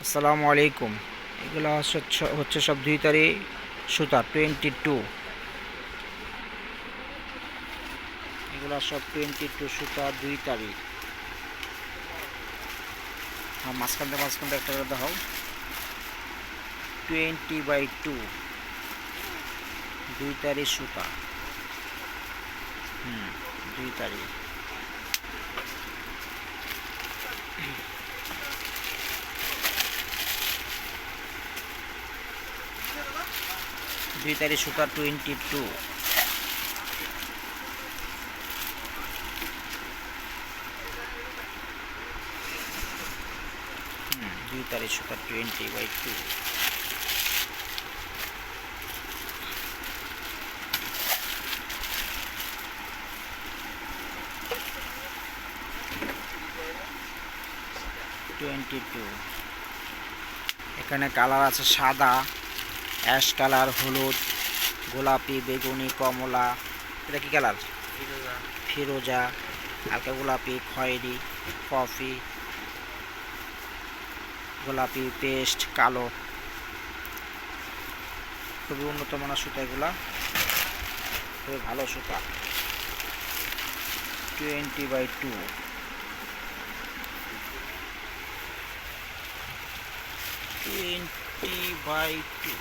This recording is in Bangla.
আসসালামু আলাইকুম। এগুলো হচ্ছে সব 2 তারি সুতা 22। এগুলো সব 22 সুতা 2 তারি। হ্যাঁ, মাঝখানটা একটা করে দাও। 20/2 2 তারি সুতা। 2 তারি। 2 তারি সুতা 22। 2 তারি সুতা 20/2। এখানে কালার আছে সাদা, অ্যাশ কালার, হলুদ, গোলাপি, বেগুনি, কমলা। এটা কি কালার? ফিরোজা, হালকা গোলাপি, খয়েরি, কফি, গোলাপি, পেস্ট, কালো। খুবই উন্নত মানের সুতা এগুলা, খুবই ভালো সুতা। 20/2 20/2